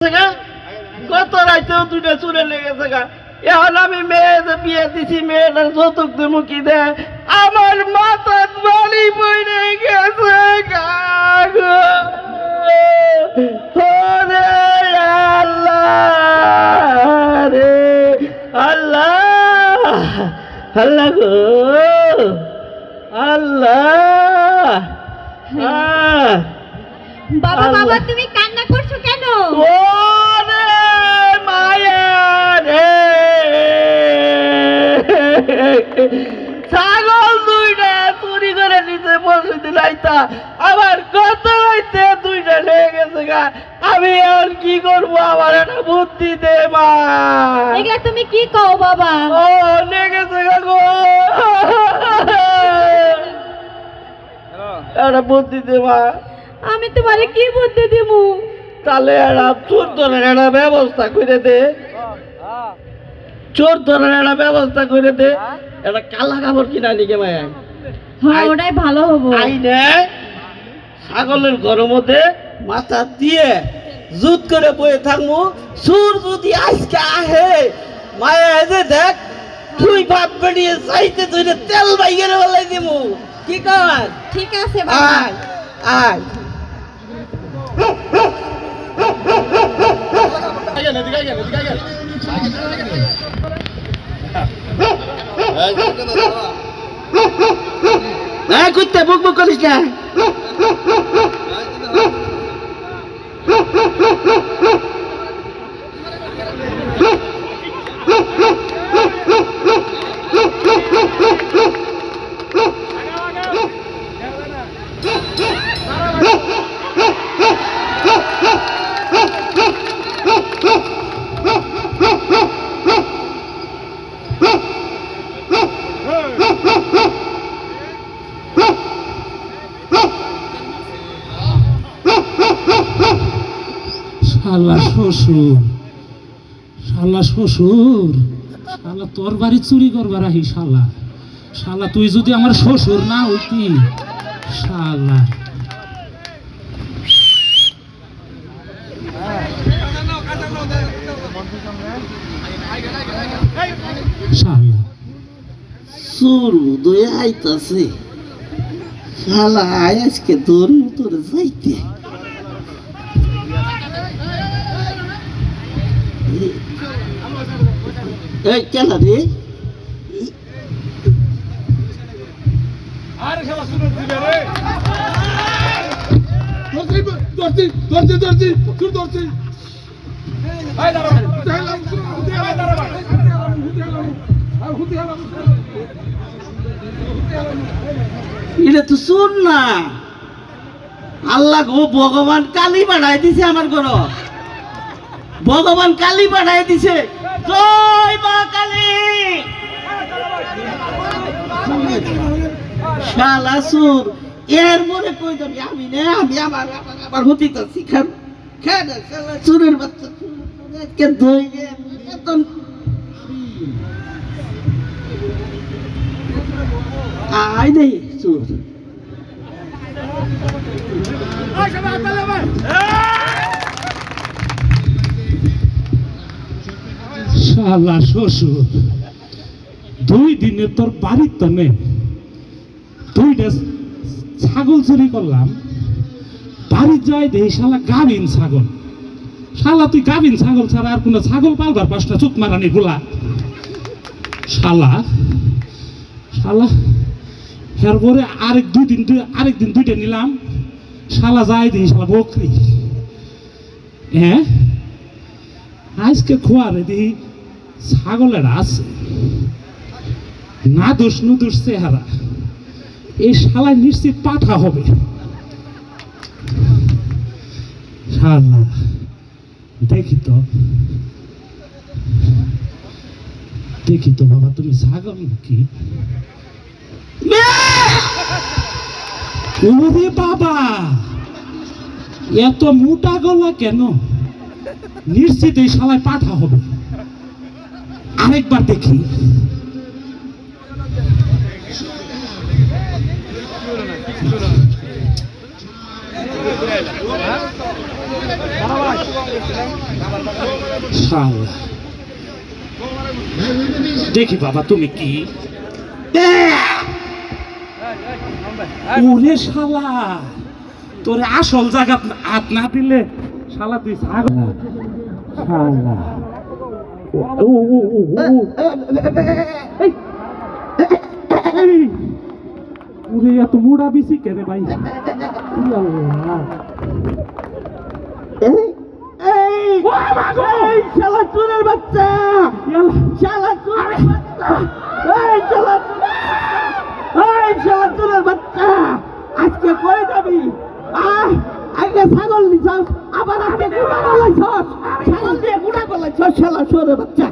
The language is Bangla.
কত রাইতেও দুইটা চুরে লেগেছে গা। এখন আমি মেয়ে বিয়ে দিছি, মেয়েটার যৌতুক দেবো কি দে, আমার মাথা বাড়ি পড়ে গেছে গা গো। ওরে আল্লাহ রে আল্লাহ, আল্লাহ গো আল্লাহ। বাবা বাবা তুমি কান্না করছো কেন? ওরে মায়া রে, ছাগল দুইটা চুরি করে নিতে বসে দিলাইতা, আবার কত হইতে দুইটা লেগে গেছে গা। আমি আর কি করবো, আমার একটা বুদ্ধি দে মা। এগুলা তুমি কি কও বাবা? ও লেগেছে গা গো, একটা বুদ্ধি দে মা। আমি তোমারে কি বুদ্ধি দিব? তাহলে একটা চোর ধরার একটা ব্যবস্থা করে দে, চোর ধরার একটা ব্যবস্থা করে দে। একটা কালা কাপড় কিনা নিকে মায়া হ্যাঁ ওটাই ভালো হবো। আইনে ছাগলের ঘরের মধ্যে মাথা দিয়ে জুত করে বয়ে থাকবো। সুর যদি আজকে আহে মায়া যে দেখ তুই বাপ বেরিয়ে চাইতে তুই তেল বাইকের বেলায় দিব। কি কর? ঠিক আছে বাবা। আয় আয় কুত্তে বুক বুক করিস না। শালা শ্বশুর, শালা শ্বশুর, শালা তোর বাড়ি চুরি করবার আহি। শালা শালা তুই যদি আমার শ্বশুর না হইতি, শালা শালা সুর উদয় আইতাছে, শালা আজকে তোর তোরে যাইতে। এই কেলা রে, এটা তো শুন না। আল্লাহ গো, ভগবান কালী বানাই দিছে আমার ঘর, ভগবান কালী বানাই দিছে। জয় মা কালী। শালা সুর এর মনে কই যাবি? আমি না, আমি আমার হতি তো শিখার খেয়ে শালা সুরের বাচ্চা কে ধইলে এতন আই দেই সুর। শালা শ্বশুর, 2 দিনে তোর বাড়ির তো নেই, 2টা ছাগল চুরি করলাম। বাড়ি যাই দেখি শালা গাভিন ছাগল। শালা তুই গাভিন ছাগল ছাড়া আর কোনো ছাগল পালবার 5টা চুক মারানি গুলা। শালা শালা এরপরে আরেকদিন 2টা নিলাম। শালা যাই দেখি শালা বকরি। হ্যাঁ আজকে খোয়ারে দেখি ছাগলের আছে না দোষ নুদোষ চেহারা। এই শালা নিশ্চিত পাঠা হবে। শালা দেখি তো বাবা, তুমি ছাগল নাকি? ওরে বাবা, এত মোটা গলা কেন? নিশ্চিত এই শালায় পাঠা হবে। আরেকবার দেখি। শালা দেখি বাবা তুমি কি ওরে শালা তোরে আসল জায়গা হাত না দিলে শালা তুই ছাগল শালা ও ওরে এত মোড়া বেশি কেন ভাই শালা চোরের বাচ্চা শালা চোরের বাচ্চা এই শালা চোরের বাচ্চা আজকে কই যাবি আগে ছাগল নিছস আবার আজকে গুড়া গলাইছস ছাগল দিয়ে গুড়া গলাইছস শালা চোরের বাচ্চা